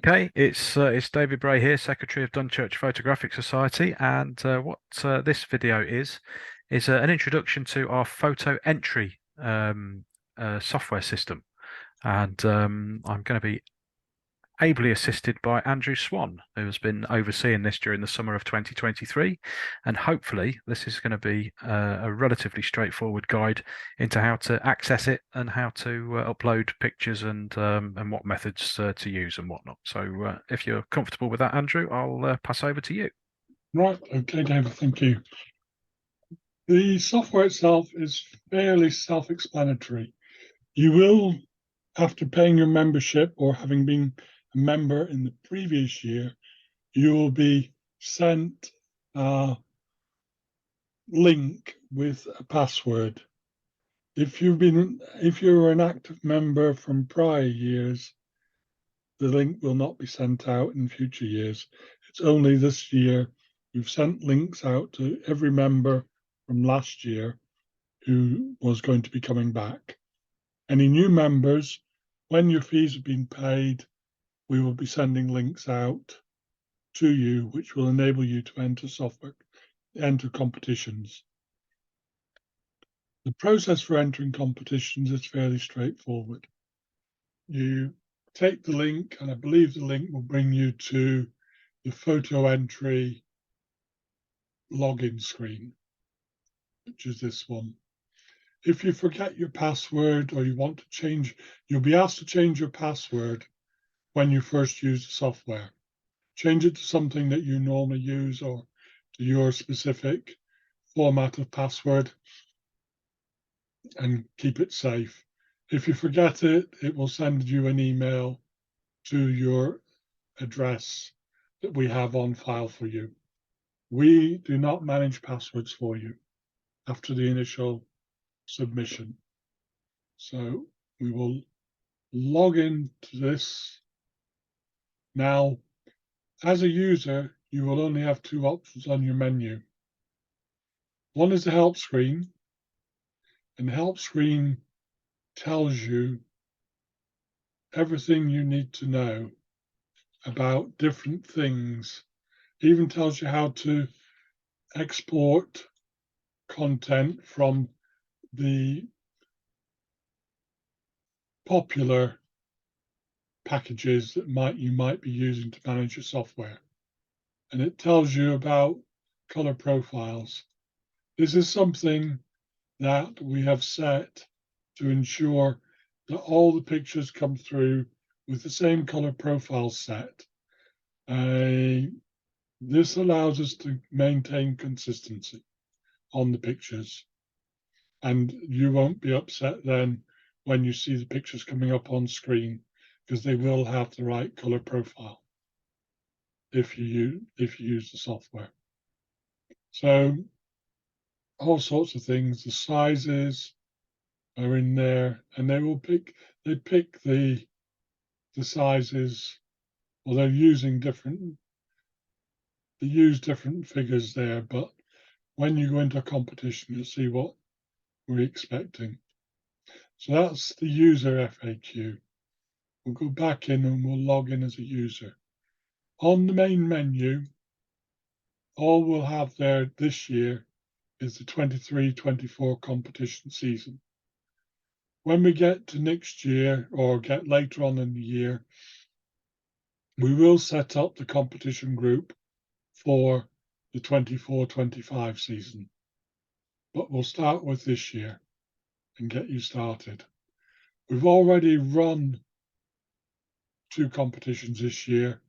Okay, it's David Bray here, Secretary of Dunchurch Photographic Society, and what this video is an introduction to our photo entry software system, and I'm going to be ably assisted by Andrew Swan, who has been overseeing this during the summer of 2023. And hopefully, this is going to be a relatively straightforward guide into how to access it and how to upload pictures and what methods to use and whatnot. So, if you're comfortable with that, Andrew, I'll pass over to you. Right, okay, David, thank you. The software itself is fairly self-explanatory. You will, after paying your membership or having been a member in the previous year, you will be sent a link with a password. If you're an active member from prior years, the link will not be sent out in future years. It's only this year we've sent links out to every member from last year who was going to be coming back. Any new members, when your fees have been paid, we will be sending links out to you, which will enable you to enter competitions. The process for entering competitions is fairly straightforward. You take the link, and I believe the link will bring you to the photo entry login screen, which is this one. If you forget your password or you want to change, you'll be asked to change your password when you first use the software. Change it to something that you normally use or to your specific format of password and keep it safe. If you forget it, it will send you an email to your address that we have on file for you. We do not manage passwords for you after the initial submission. So we will log into this. Now, as a user, you will only have two options on your menu. One is the help screen, and the help screen tells you everything you need to know about different things. It even tells you how to export content from the popular packages that you might be using to manage your software. And it tells you about color profiles. This is something that we have set to ensure that all the pictures come through with the same color profile set. This allows us to maintain consistency on the pictures, and you won't be upset then when you see the pictures coming up on screen, because they will have the right color profile if you use the software. So all sorts of things, the sizes are in there, and they pick the sizes, or they use different figures there, but when you go into a competition, you'll see what we're expecting. So that's the user FAQ. We'll go back in and we'll log in as a user. On the main menu, all we'll have there this year is the 23-24 competition season. When we get to next year or get later on in the year, we will set up the competition group for the 24-25 season. But we'll start with this year and get you started. We've already run 2 competitions this year.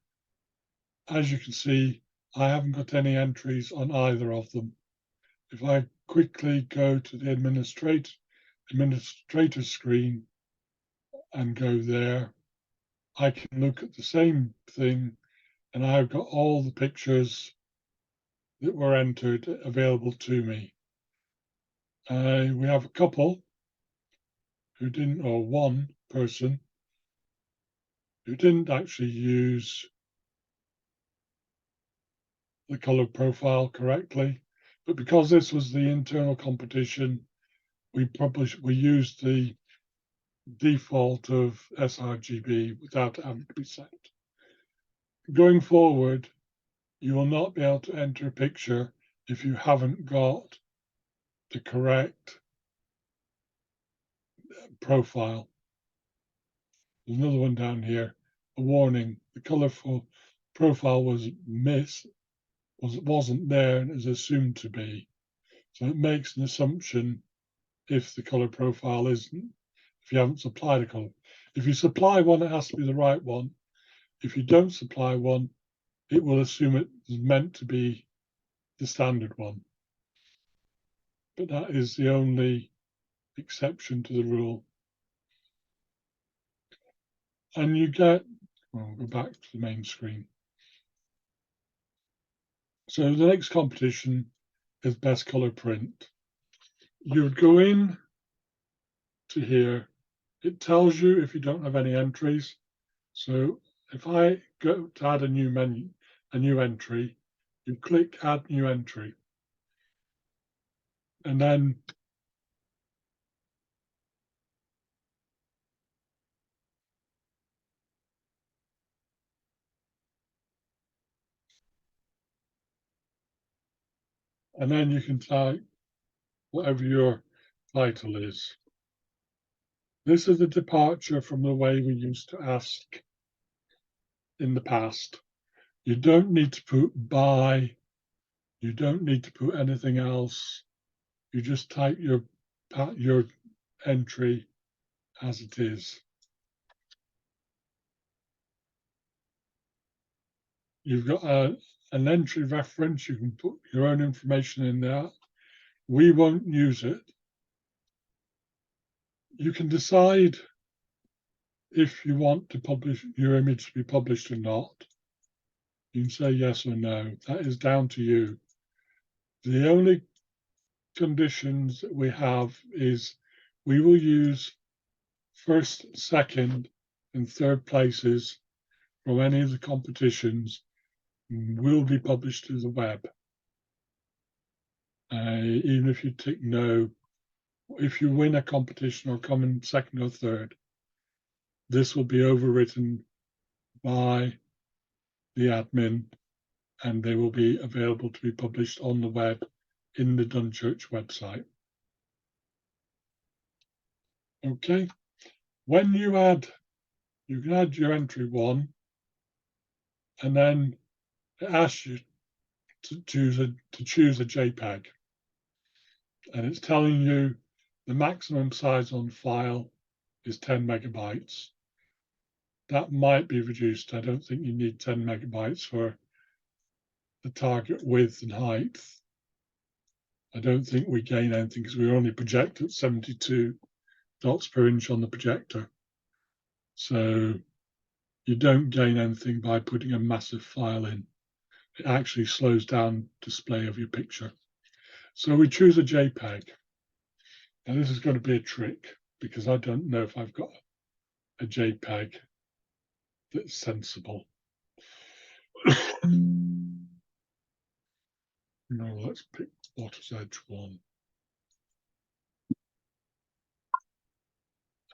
As you can see, I haven't got any entries on either of them. If I quickly go to the administrator screen and go there, I can look at the same thing, and I've got all the pictures that were entered available to me. We have a couple who didn't, or one person who didn't actually use the color profile correctly, but because this was the internal competition, we used the default of sRGB without having to be set. going forward, you will not be able to enter a picture if you haven't got the correct profile. There's another one down here. A warning: the colourful profile wasn't there and is assumed to be. So it makes an assumption if the colour profile isn't, if you haven't supplied a colour. If you supply one, it has to be the right one. If you don't supply one, it will assume it is meant to be the standard one. But that is the only exception to the rule. And you get, well, go back to the main screen. So the next competition is best color print. You would go in to here. It tells you if you don't have any entries. So if I go to add a new entry, you click add new entry. And then you can type whatever your title is. This is a departure from the way we used to ask in the past. You don't need to put by, you don't need to put anything else. You just type your entry as it is. You've got an entry reference. You can put your own information in there. We won't use it. You can decide if you want to publish your image to be published or not. You can say yes or no. That is down to you. The only conditions that we have is we will use first, second, and third places from any of the competitions will be published to the web. Even if you tick no, if you win a competition or come in second or third, this will be overwritten by the admin and they will be available to be published on the web in the Dunchurch website. Okay, when you can add your entry 1, and then it asks you to choose a JPEG, and it's telling you the maximum size on file is 10 megabytes. That might be reduced. I don't think you need 10 megabytes for the target width and height. I don't think we gain anything because we only project at 72 dots per inch on the projector. So you don't gain anything by putting a massive file in. It actually slows down display of your picture. So we choose a JPEG. And this is going to be a trick because I don't know if I've got a JPEG that's sensible. No, let's pick Water's Edge 1.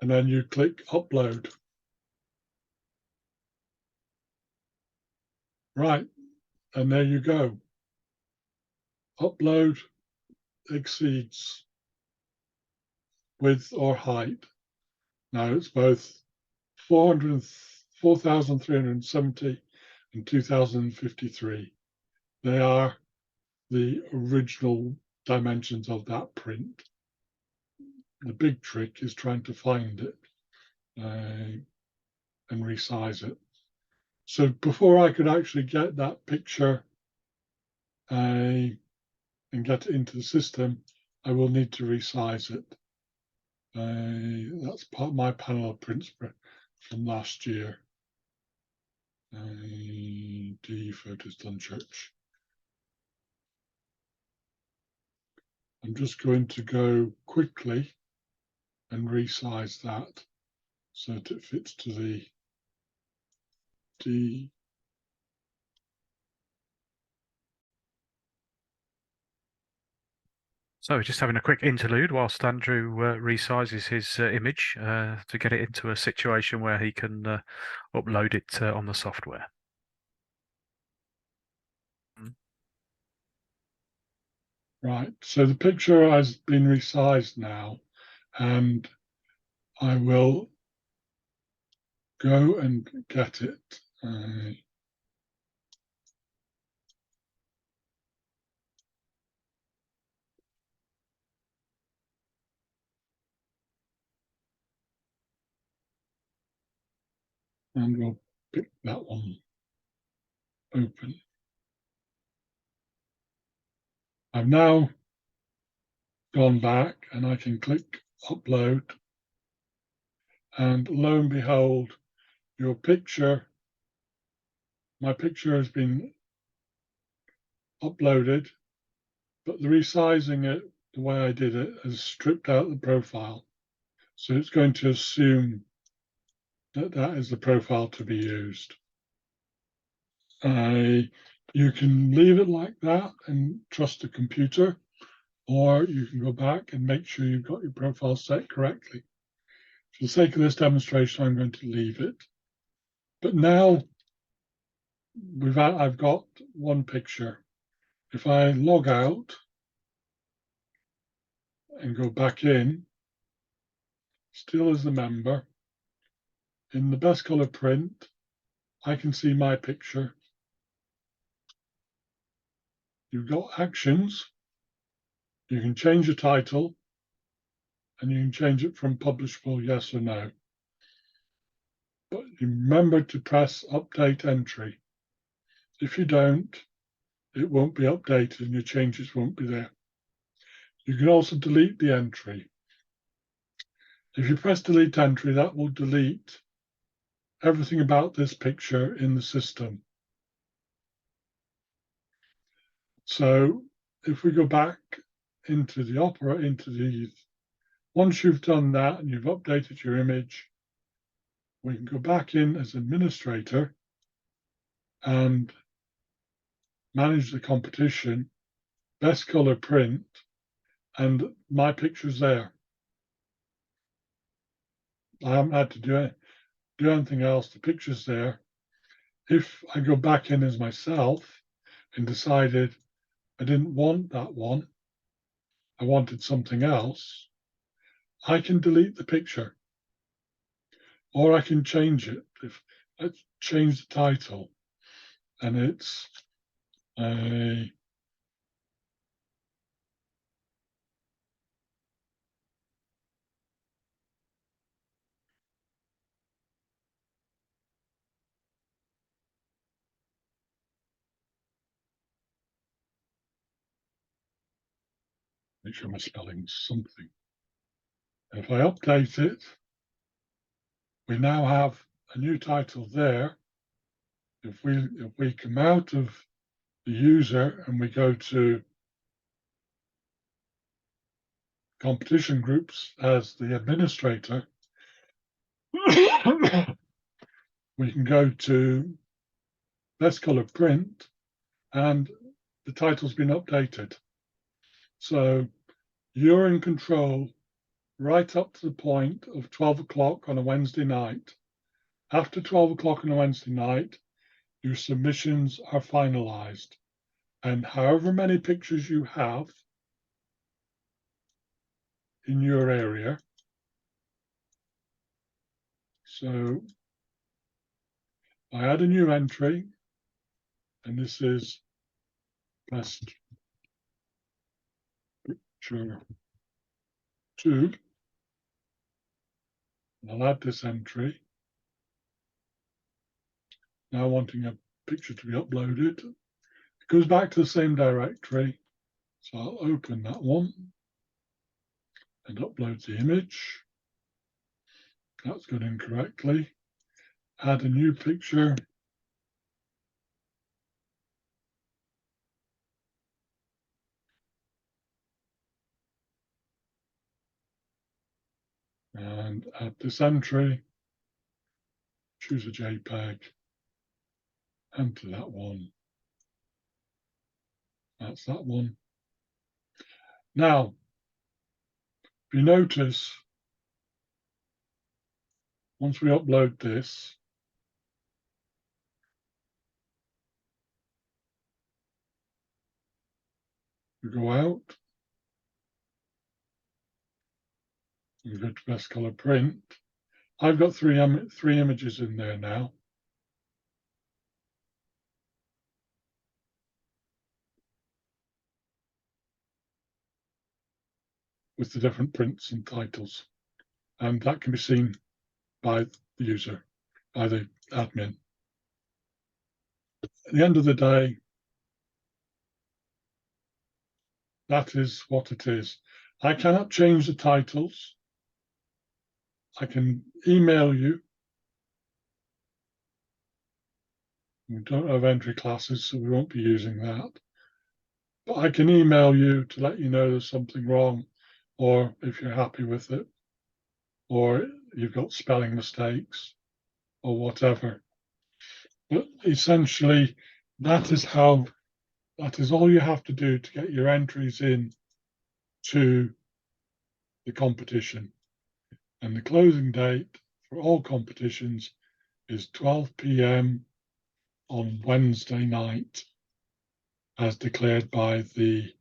And then you click upload. Right, and there you go. Upload exceeds width or height. Now it's both 4,370 and 2,053. They are the original dimensions of that print. The big trick is trying to find it and resize it. So before I could actually get that picture and get it into the system, I will need to resize it. That's part of my panel of prints from last year. D Photos Dunchurch. I'm just going to go quickly and resize that so that it fits to the D. So we're just having a quick interlude whilst Andrew resizes his image to get it into a situation where he can upload it on the software. Right, so the picture has been resized now, and I will go and get it. And we'll pick that one open. I've now gone back and I can click upload, and lo and behold, your picture, my picture has been uploaded, but the resizing it the way I did it has stripped out the profile. So it's going to assume that that is the profile to be used. You can leave it like that and trust the computer, or you can go back and make sure you've got your profile set correctly. For the sake of this demonstration, I'm going to leave it. But now I've got one picture. If I log out and go back in, still as the member, in the best color print, I can see my picture. You've got actions. You can change the title, and you can change it from publishable yes or no. But remember to press update entry. If you don't, it won't be updated and your changes won't be there. You can also delete the entry. If you press delete entry, that will delete everything about this picture in the system. So if we go back into the once you've done that and you've updated your image, we can go back in as administrator and manage the competition, best color print, and my picture's there. I haven't had to do anything else. The picture's there. If I go back in as myself and decided I didn't want that one, I wanted something else, I can delete the picture, or I can change it. If I change the title, and it's a make sure my spelling's something. If I update it, we now have a new title there. If we come out of the user and we go to competition groups as the administrator, we can go to best color print, and the title's been updated. So you're in control right up to the point of 12 o'clock on a Wednesday night. After 12 o'clock on a Wednesday night, your submissions are finalized. And however many pictures you have in your area, so I add a new entry, and this is best picture 2. And I'll add this entry. Now wanting a picture to be uploaded. It goes back to the same directory. So I'll open that one and upload the image. That's gone in correctly. Add a new picture. And add this entry. Choose a JPEG. Enter that one. That's that one. Now, if you notice, once we upload this, We go out. We go to best color print. I've got three images in there now. With the different prints and titles. And that can be seen by the user, by the admin. At the end of the day, that is what it is. I cannot change the titles. I can email you. We don't have entry classes, so we won't be using that. But I can email you to let you know there's something wrong, or if you're happy with it, or you've got spelling mistakes, or whatever. But essentially, that is all you have to do to get your entries in to the competition. And the closing date for all competitions is 12 p.m. on Wednesday night, as declared by the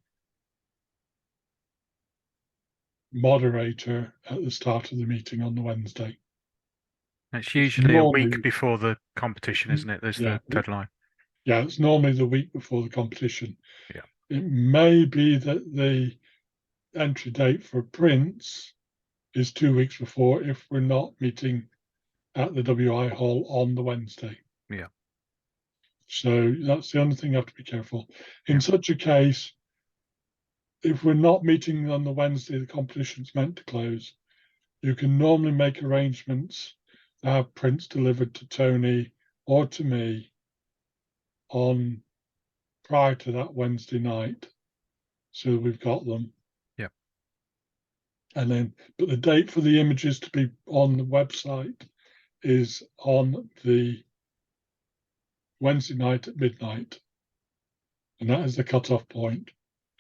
moderator at the start of the meeting on the Wednesday. It's usually a week before the competition, isn't it? There's the deadline. Yeah, it's normally the week before the competition. Yeah. It may be that the entry date for prints is 2 weeks before if we're not meeting at the WI Hall on the Wednesday. Yeah. So that's the only thing you have to be careful. In such a case, if we're not meeting on the Wednesday the competition's meant to close, you can normally make arrangements to have prints delivered to Tony or to me on prior to that Wednesday night. So we've got them. Yeah. And then, but the date for the images to be on the website is on the Wednesday night at midnight. And that is the cutoff point.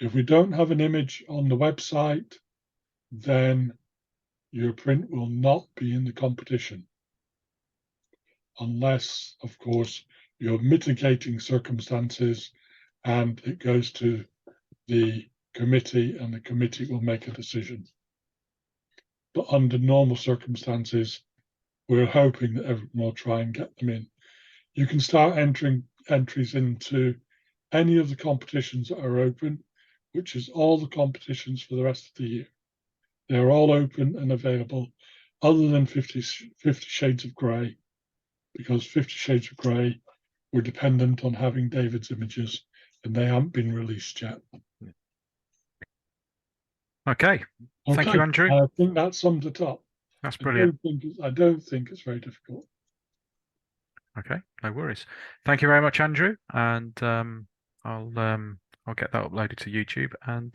If we don't have an image on the website, then your print will not be in the competition. Unless, of course, you have mitigating circumstances and it goes to the committee and the committee will make a decision. But under normal circumstances, we're hoping that everyone will try and get them in. You can start entering entries into any of the competitions that are open, which is all the competitions for the rest of the year. They're all open and available, other than 50 Shades of Grey, because 50 Shades of Grey were dependent on having David's images, and they haven't been released yet. Okay. Thank you, Andrew. I think that sums it up. That's brilliant. I don't think it's very difficult. Okay, no worries. Thank you very much, Andrew, and I'll get that uploaded to YouTube. And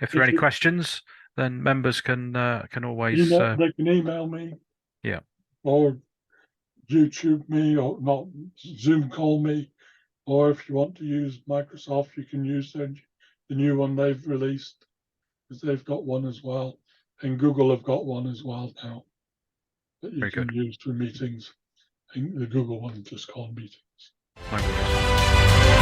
if there are any questions, then members can always they can email me. Yeah. Or YouTube me, or not Zoom call me, or if you want to use Microsoft, you can use the new one they've released, because they've got one as well, and Google have got one as well now that you can use for meetings. I think the Google one is just called Meetings. No worries.